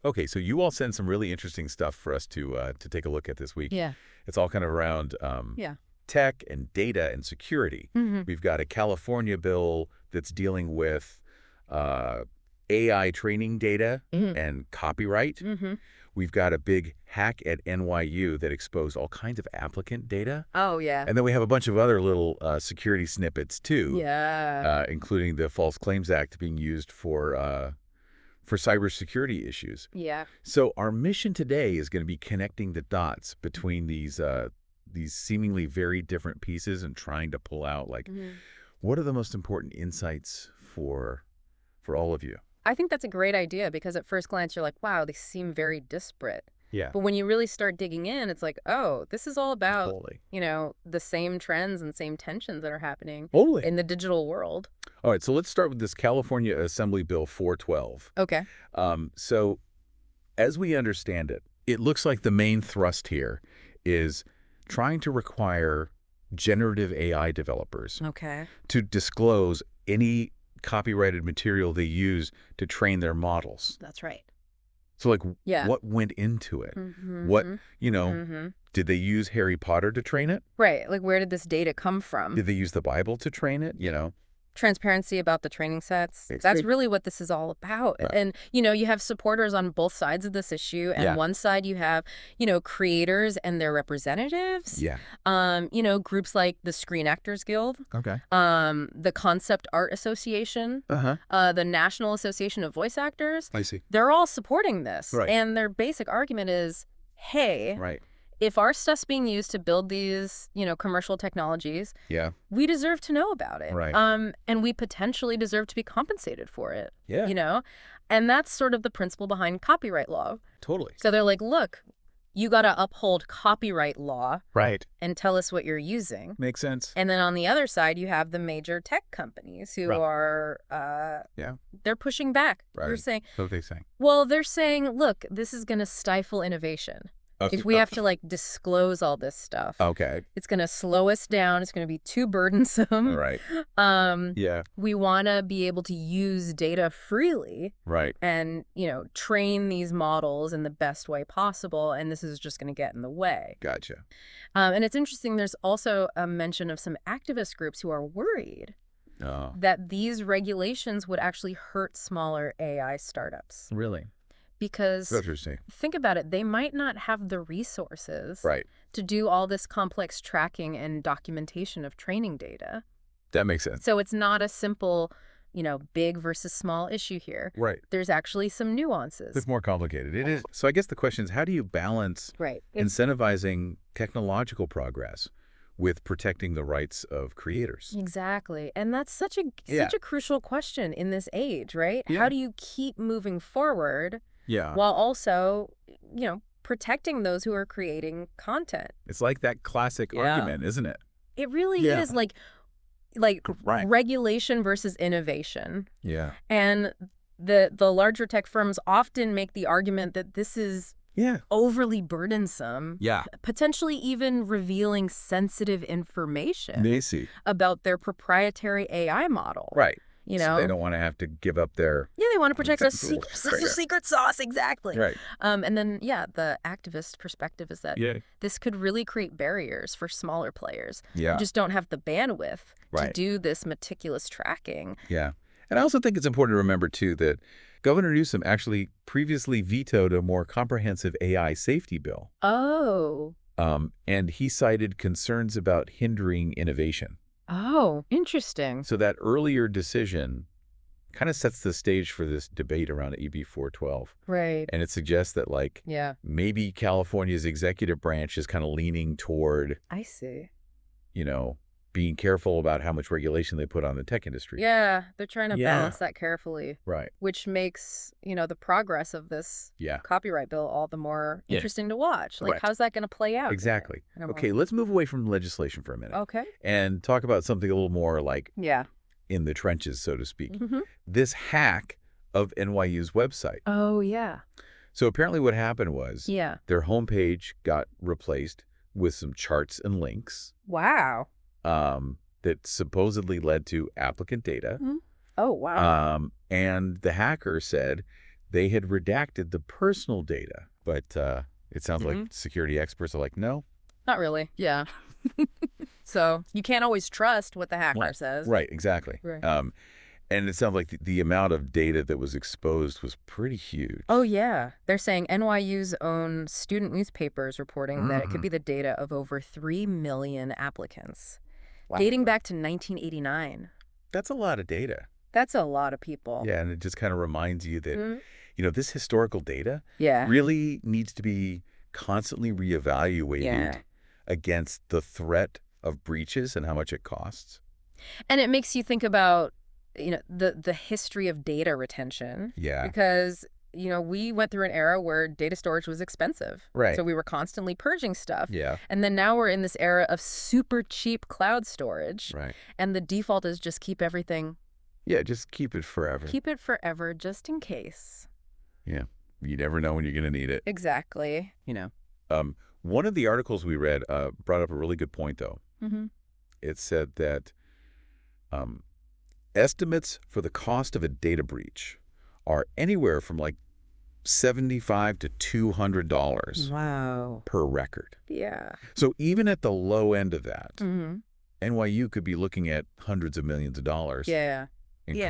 Okay, so you all send some really interesting stuff for us to take a look at this week. Yeah. It's all kind of around Yeah. tech and data and security. Mm-hmm. We've got a California bill that's dealing with uh, AI training data Mm-hmm. and copyright. Mm-hmm. We've got a big hack at NYU that exposed all kinds of applicant data. Oh, yeah. And then we have a bunch of other little security snippets, too, Yeah. including the False Claims Act being used for cybersecurity issues. Yeah. So our mission today is going to be connecting the dots between these seemingly very different pieces and trying to pull out, like, Mm-hmm. what are the most important insights for all of you? I think that's a great idea because at first glance, you're like, wow, they seem very disparate. Yeah, But when you really start digging in, it's like, oh, this is all about, totally. the same trends and same tensions that are happening Totally. in the digital world. All right, so let's start with this California Assembly Bill 412. Okay. So as we understand it, it looks like the main thrust here is trying to require generative AI developers Okay. to disclose any copyrighted material they use to train their models. That's right. So, like, Yeah. what went into it? Mm-hmm. What, Mm-hmm. did they use Harry Potter to train it? Right. Like, where did this data come from? Did they use the Bible to train it? Transparency about the training sets. It's That's great. really what this is all about. Right. And, you have supporters on both sides of this issue. And Yeah. one side you have, creators and their representatives. Yeah. Groups like the Screen Actors Guild, Okay. the Concept Art Association, the National Association of Voice Actors. I see. They're all supporting this. Right. And their basic argument is, hey, Right. if our stuff's being used to build these, commercial technologies, Yeah. we deserve to know about it. Right. And we potentially deserve to be compensated for it. Yeah. And that's sort of the principle behind copyright law. Totally. So they're like, look, you got to uphold copyright law Right. and tell us what you're using. Makes sense. And then on the other side, you have the major tech companies who Right. are, they're pushing back. Right. They're saying, What are they saying? well, they're saying, look, this is going to stifle innovation. If we have to, disclose all this stuff, Okay. it's going to slow us down. It's going to be too burdensome. Right. Yeah. We want to be able to use data freely Right. and, train these models in the best way possible. And this is just going to get in the way. Gotcha. And it's interesting. There's also a mention of some activist groups who are worried Oh. that these regulations would actually hurt smaller AI startups. Really? Because Interesting. think about it, they might not have the resources Right. to do all this complex tracking and documentation of training data. That makes sense. So it's not a simple, big versus small issue here. Right. There's actually some nuances. It's more complicated. It is. So I guess the question is, how do you balance Right. incentivizing technological progress with protecting the rights of creators? Exactly. And that's such a Yeah. crucial question in this age, right? Yeah. How do you keep moving forward Yeah. while also, protecting those who are creating content? It's like that classic Yeah. argument, isn't it? It really Yeah. is like Right. regulation versus innovation. Yeah. And the larger tech firms often make the argument that this is Yeah. overly burdensome, Yeah. potentially even revealing sensitive information They see. about their proprietary AI model. Right. You So know? they don't want to have to give up their. Yeah, they want to protect their Technical- secret, Right. secret sauce, exactly. Right. And then, the activist perspective is that Yeah. this could really create barriers for smaller players Yeah. who just don't have the bandwidth to Right. do this meticulous tracking. Yeah. And I also think it's important to remember, too, that Governor Newsom actually previously vetoed a more comprehensive AI safety bill. Oh. And he cited concerns about hindering innovation. Oh, interesting. So that earlier decision kind of sets the stage for this debate around AB 412. Right. And it suggests that, Yeah, maybe California's executive branch is kind of leaning toward, I see. being careful about how much regulation they put on the tech industry. Yeah, they're trying to Yeah. balance that carefully, Right. which makes, the progress of this Yeah. copyright bill all the more Yeah. interesting to watch. Like, Correct. how's that going to play out? Exactly. in a more- Okay, let's move away from legislation for a minute Okay. and talk about something a little more Yeah. in the trenches, so to speak. Mm-hmm. This hack of NYU's website. Oh, yeah. So apparently what happened was Yeah. their homepage got replaced with some charts and links Wow. that supposedly led to applicant data. Oh, wow. And the hacker said they had redacted the personal data. But it sounds like security experts are like, no. Not really. Yeah. So you can't always trust what the hacker says. Right, exactly. Right. And it sounds like the amount of data that was exposed was pretty huge. Oh, yeah. They're saying NYU's own student newspapers reporting that it could be the data of over 3 million applicants, dating back to 1989. That's a lot of data. That's a lot of people. Yeah, and it just kind of reminds you that, this historical data Yeah. really needs to be constantly reevaluated against the threat of breaches and how much it costs. And it makes you think about, the history of data retention. Yeah. Because, we went through an era where data storage was expensive. Right. So we were constantly purging stuff. Yeah. And then now we're in this era of super cheap cloud storage. Right. And the default is just keep everything. Yeah, just keep it forever. Keep it forever just in case. Yeah. You never know when you're going to need it. Exactly. One of the articles we read brought up a really good point, though. It said that estimates for the cost of a data breach are anywhere from like $75 to $200 Wow. per record. Yeah. So even at the low end of that, NYU could be looking at hundreds of millions of dollars in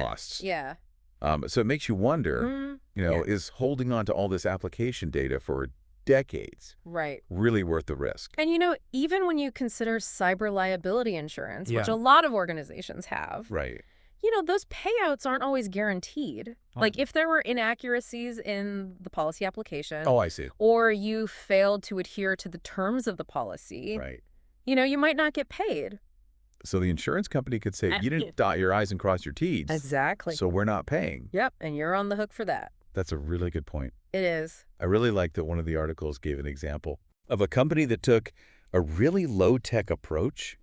costs. Yeah. So it makes you wonder, is holding on to all this application data for decades really worth the risk? And, even when you consider cyber liability insurance, which a lot of organizations have, right, those payouts aren't always guaranteed. Like if there were inaccuracies in the policy application. Oh, I see. Or you failed to adhere to the terms of the policy. Right. You might not get paid. So the insurance company could say, you didn't dot your I's and cross your T's. Exactly. So we're not paying. Yep. And you're on the hook for that. That's a really good point. It is. I really like that one of the articles gave an example of a company that took a really low-tech approach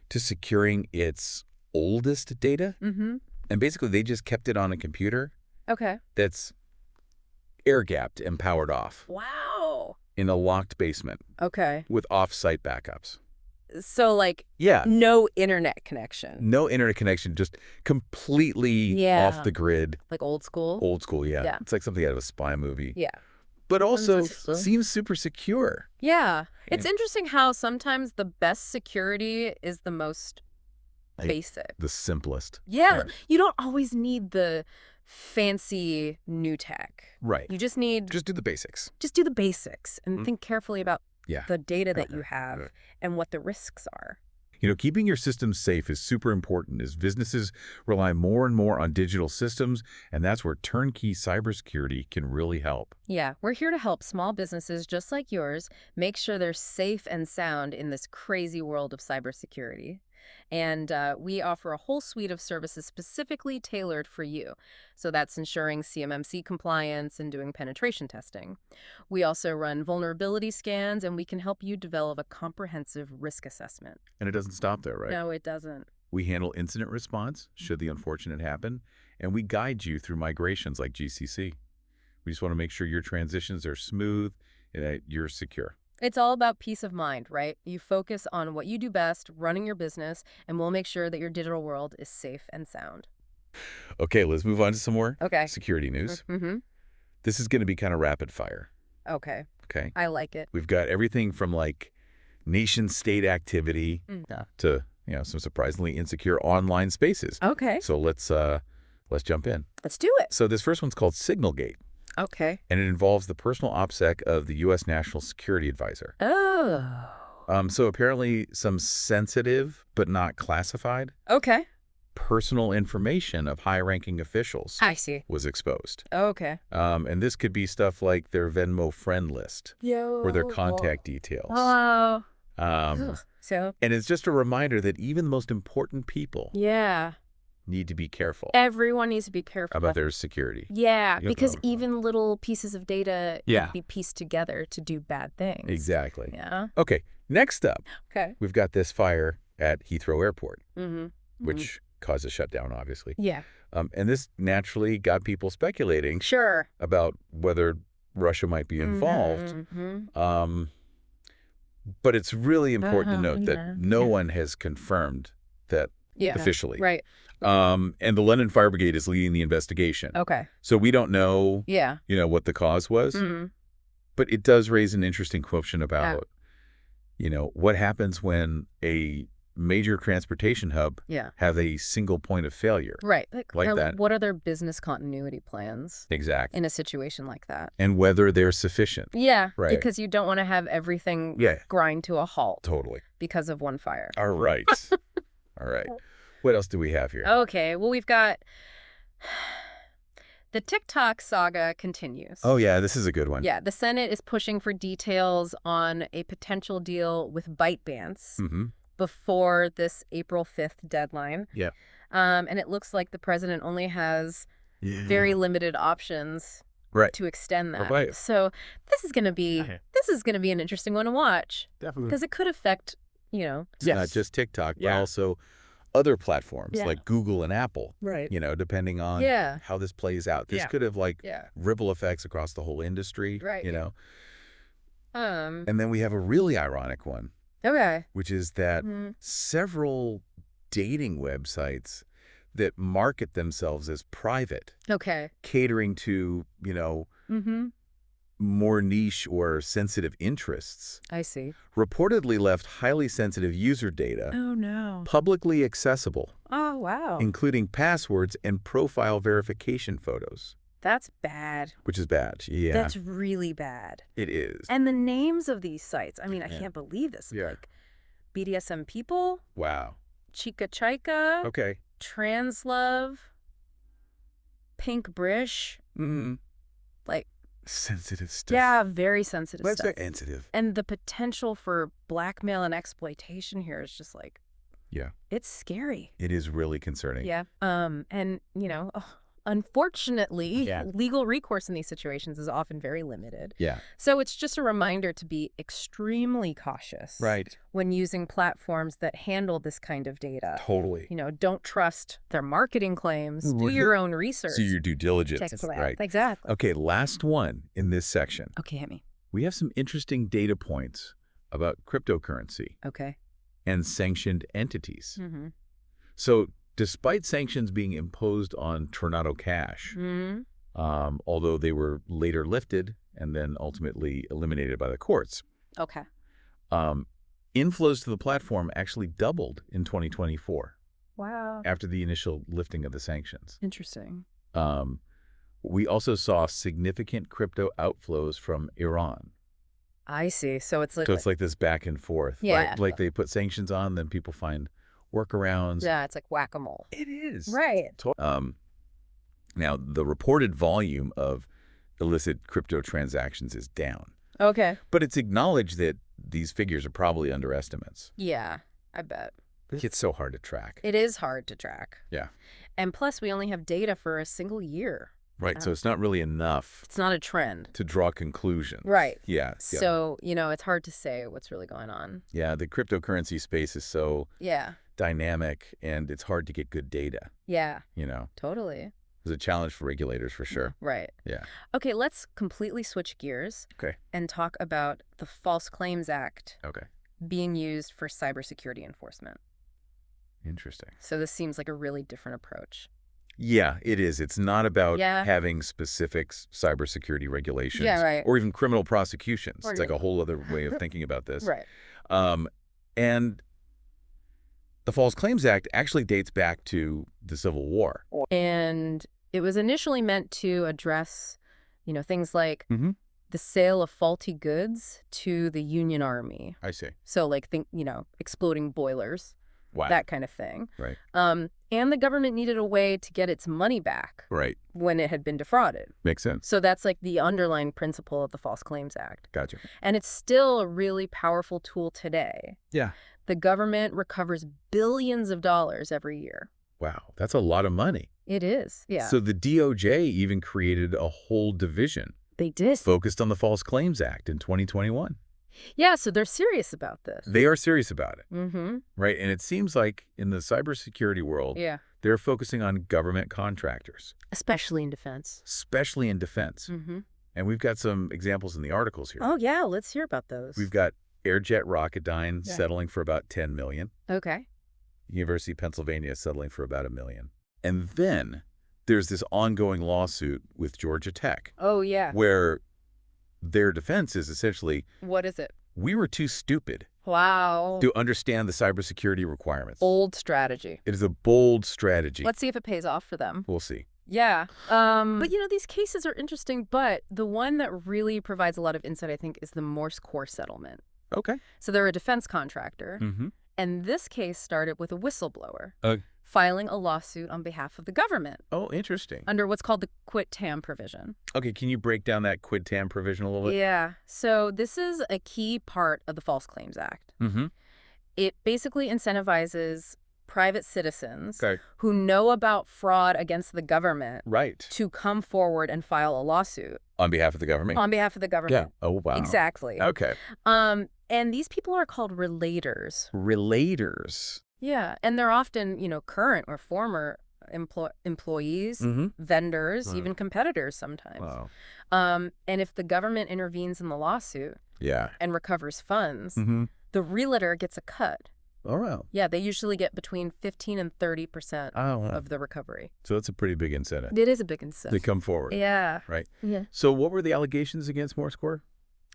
to securing its oldest data. And basically, they just kept it on a computer that's air-gapped and powered off. Wow. In a locked basement. Okay. With off-site backups. So, no internet connection. No internet connection, just completely off the grid. Like old school? Old school, yeah. It's like something out of a spy movie. Yeah. But also seems super secure. Yeah. It's interesting how sometimes the best security is the most basic. The simplest. Yeah. You don't always need the fancy new tech. Right. You just need... Just do the basics. Just do the basics and think carefully about the data that you have and what the risks are. Keeping your systems safe is super important as businesses rely more and more on digital systems, and that's where turnkey cybersecurity can really help. Yeah, we're here to help small businesses just like yours make sure they're safe and sound in this crazy world of cybersecurity. And we offer a whole suite of services specifically tailored for you. So that's ensuring CMMC compliance and doing penetration testing. We also run vulnerability scans, and we can help you develop a comprehensive risk assessment. And it doesn't stop there, right? No, it doesn't. We handle incident response, should the unfortunate happen, and we guide you through migrations like GCC. We just want to make sure your transitions are smooth and that you're secure. It's all about peace of mind, right? You focus on what you do best, running your business, and we'll make sure that your digital world is safe and sound. Okay, let's move on to some more security news. This is going to be kind of rapid fire. Okay. Okay. I like it. We've got everything from nation-state activity to, some surprisingly insecure online spaces. Okay. So let's jump in. Let's do it. So this first one's called Signalgate. Okay. And it involves the personal OPSEC of the U.S. National Security Advisor. Oh. So apparently some sensitive but not classified personal information of high-ranking officials was exposed. Okay. And this could be stuff like their Venmo friend list or their contact details. Oh. And it's just a reminder that even the most important people need to be careful. Everyone needs to be careful about their security. Yeah, because even little pieces of data can be pieced together to do bad things. Exactly. Yeah. Okay, next up, we've got this fire at Heathrow Airport, which caused a shutdown, obviously. Yeah. And this naturally got people speculating about whether Russia might be involved. But it's really important to note that no one has confirmed that officially. Right. And the London Fire Brigade is leading the investigation. Okay. So we don't know, Yeah. what the cause was. Mm-hmm. But it does raise an interesting question Yeah. about, what happens when a major transportation hub Yeah. have a single point of failure. Right. Like that. What are their business continuity plans Exactly. in a situation like that? And whether they're sufficient. Yeah. Right. Because you don't want to have everything grind to a halt Totally. because of one fire. All right. All right. What else do we have here? Okay. Well, we've got the TikTok saga continues. Oh, yeah. This is a good one. Yeah. The Senate is pushing for details on a potential deal with ByteDance before this April 5th deadline. Yeah. And it looks like the president only has very limited options to extend that. Right. So this is going to be an interesting one to watch. Definitely. Because it could affect, It's not just TikTok, but also other platforms like Google and Apple. Right. Depending on how this plays out. This could have ripple effects across the whole industry. Right. And then we have a really ironic one. Okay. Which is that several dating websites that market themselves as private, catering to, more niche or sensitive interests, I see. reportedly left highly sensitive user data publicly accessible, Oh, wow. including passwords and profile verification photos. That's bad. Which is bad, yeah. That's really bad. It is. And the names of these sites, I mean, I can't believe this. Yeah. Like BDSM People, Wow. Chica Chica, Okay. Translove, Pink Brish, like Sensitive stuff. yeah, very sensitive That's stuff. sensitive. And the potential for blackmail and exploitation here is just like, it's scary. It is really concerning. Yeah. And unfortunately, legal recourse in these situations is often very limited. Yeah. So it's just a reminder to be extremely cautious when using platforms that handle this kind of data. Totally. Don't trust their marketing claims. Do your own research. Do your due diligence. Check it out. Right. Exactly. Okay, last one in this section. Okay, hit me. We have some interesting data points about cryptocurrency and sanctioned entities. So despite sanctions being imposed on Tornado Cash, although they were later lifted and then ultimately eliminated by the courts, inflows to the platform actually doubled in 2024. Wow. After the initial lifting of the sanctions. Interesting. We also saw significant crypto outflows from Iran. I see. So it's like this back and forth. Yeah. Like they put sanctions on, then people find workarounds. Yeah, it's like whack-a-mole. It is. Right. Now, the reported volume of illicit crypto transactions is down. Okay. But it's acknowledged that these figures are probably underestimates. Yeah, I bet. It's so hard to track. It is hard to track. Yeah. And plus, we only have data for a single year. Right, so it's not really enough. It's not a trend. To draw conclusions. Right. Yeah. So, it's hard to say what's really going on. Yeah, the cryptocurrency space is so dynamic, and it's hard to get good data. Yeah. Totally. Totally. It's a challenge for regulators for sure. Right. Yeah. Okay, let's completely switch gears. Okay. And talk about the False Claims Act being used for cybersecurity enforcement. Interesting. So this seems like a really different approach. Yeah, it is. It's not about having specific cybersecurity regulations or even criminal prosecutions. It's like a whole other way of thinking about this. Right. And the False Claims Act actually dates back to the Civil War. And it was initially meant to address, things like the sale of faulty goods to the Union Army. I see. So like, exploding boilers. Wow. That kind of thing. Right. And the government needed a way to get its money back. Right. When it had been defrauded. Makes sense. So that's like the underlying principle of the False Claims Act. Gotcha. And it's still a really powerful tool today. Yeah. The government recovers billions of dollars every year. Wow. That's a lot of money. It is. Yeah. So the DOJ even created a whole division. They did. Focused on the False Claims Act in 2021. Yeah, so they're serious about this. They are serious about it. Mm-hmm. Right? And it seems like in the cybersecurity world, they're focusing on government contractors. Especially in defense. Especially in defense. Mm-hmm. And we've got some examples in the articles here. Oh, yeah. Let's hear about those. We've got Airjet Rocketdyne settling for about $10 million. Okay. University of Pennsylvania settling for about $1 million. And then there's this ongoing lawsuit with Georgia Tech. Oh, yeah. Where their defense is essentially, What is it? we were too stupid to understand the cybersecurity requirements. Bold strategy. It is a bold strategy. Let's see if it pays off for them. We'll see. Yeah. But, these cases are interesting, but the one that really provides a lot of insight, I think, is the Morse Core settlement. Okay. So they're a defense contractor, and this case started with a whistleblower filing a lawsuit on behalf of the government. Oh, interesting. Under what's called the quit tam provision. Okay, can you break down that quid tam provision a little bit? Yeah. So this is a key part of the False Claims Act. It basically incentivizes private citizens who know about fraud against the government to come forward and file a lawsuit. On behalf of the government? On behalf of the government. Yeah. Oh, wow. Exactly. Okay. And these people are called relators. Relators. Yeah. And they're often, current or former employees, vendors, even competitors sometimes. Wow. And if the government intervenes in the lawsuit and recovers funds, the realtor gets a cut. Oh, wow. Yeah, they usually get between 15 and 30% of the recovery. So that's a pretty big incentive. It is a big incentive. To come forward. Yeah. Right. Yeah. So what were the allegations against Morse Core?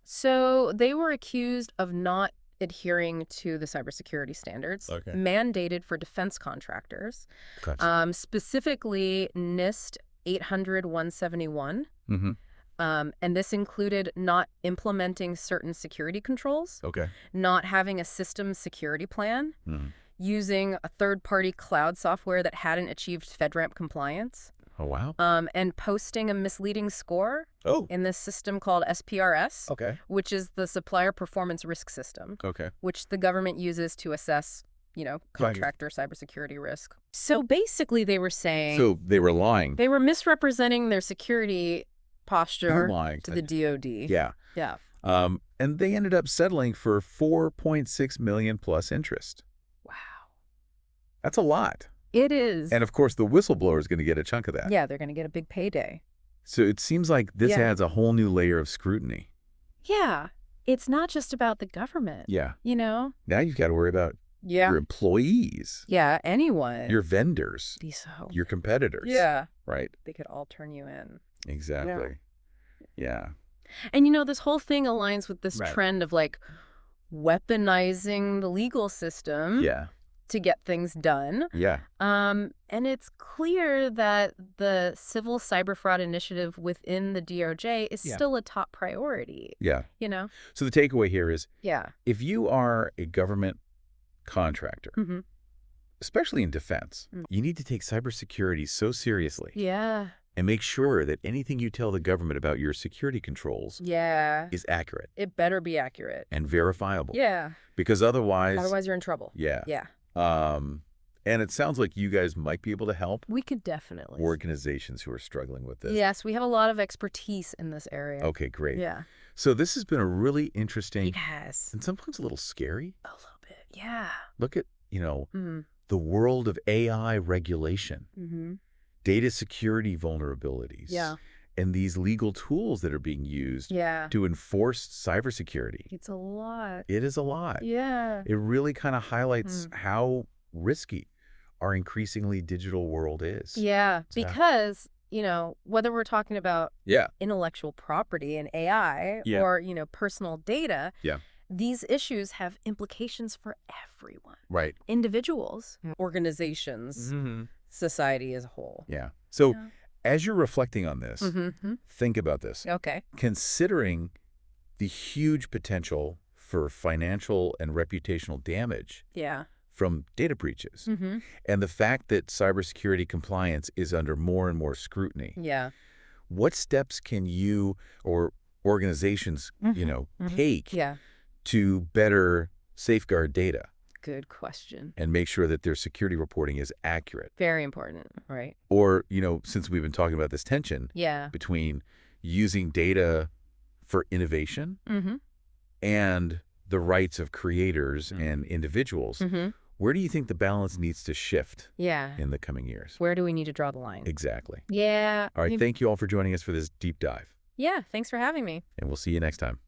So they were accused of not adhering to the cybersecurity standards mandated for defense contractors, specifically NIST 800-171. And this included not implementing certain security controls, not having a system security plan, using a third-party cloud software that hadn't achieved FedRAMP compliance. Oh, wow. And posting a misleading score in this system called SPRS, which is the Supplier Performance Risk System, which the government uses to assess, contractor cybersecurity risk. So basically they were saying... So they were lying. They were misrepresenting their security posture to the DOD. Yeah. Yeah. And they ended up settling for $4.6 million plus interest. Wow. That's a lot. It is. And of course, the whistleblower is going to get a chunk of that. Yeah, they're going to get a big payday. So it seems like this adds a whole new layer of scrutiny. Yeah. It's not just about the government. Yeah. Now you've got to worry about your employees. Yeah, anyone. Your vendors. Your competitors. Yeah. Right. They could all turn you in. Exactly. Yeah. And this whole thing aligns with this trend of weaponizing the legal system to get things done. Yeah. And it's clear that the Civil Cyber Fraud Initiative within the DOJ is still a top priority. Yeah. So the takeaway here is if you are a government contractor, especially in defense, you need to take cybersecurity so seriously. Yeah. And make sure that anything you tell the government about your security controls is accurate. It better be accurate. And verifiable. Yeah. Because otherwise... Otherwise, you're in trouble. Yeah. Yeah. And it sounds like you guys might be able to help. We could definitely. Organizations who are struggling with this. Yes, we have a lot of expertise in this area. Okay, great. Yeah. So this has been a really interesting... Yes. And sometimes a little scary. A little bit, yeah. Look at, the world of AI regulation. Data security vulnerabilities. Yeah. And these legal tools that are being used to enforce cybersecurity. It's a lot. It is a lot. Yeah. It really kind of highlights how risky our increasingly digital world is. Yeah, because, whether we're talking about intellectual property and AI or, personal data, these issues have implications for everyone. Right. Individuals, organizations, society as a whole. Yeah. So as you're reflecting on this, think about this. Okay. Considering the huge potential for financial and reputational damage from data breaches and the fact that cybersecurity compliance is under more and more scrutiny. Yeah. What steps can you or organizations, take to better safeguard data? Good question. And make sure that their security reporting is accurate. Very important, right? Or, since we've been talking about this tension between using data for innovation and the rights of creators and individuals, where do you think the balance needs to shift in the coming years? Where do we need to draw the line? Exactly. Yeah. All right. Thank you all for joining us for this deep dive. Yeah. Thanks for having me. And we'll see you next time.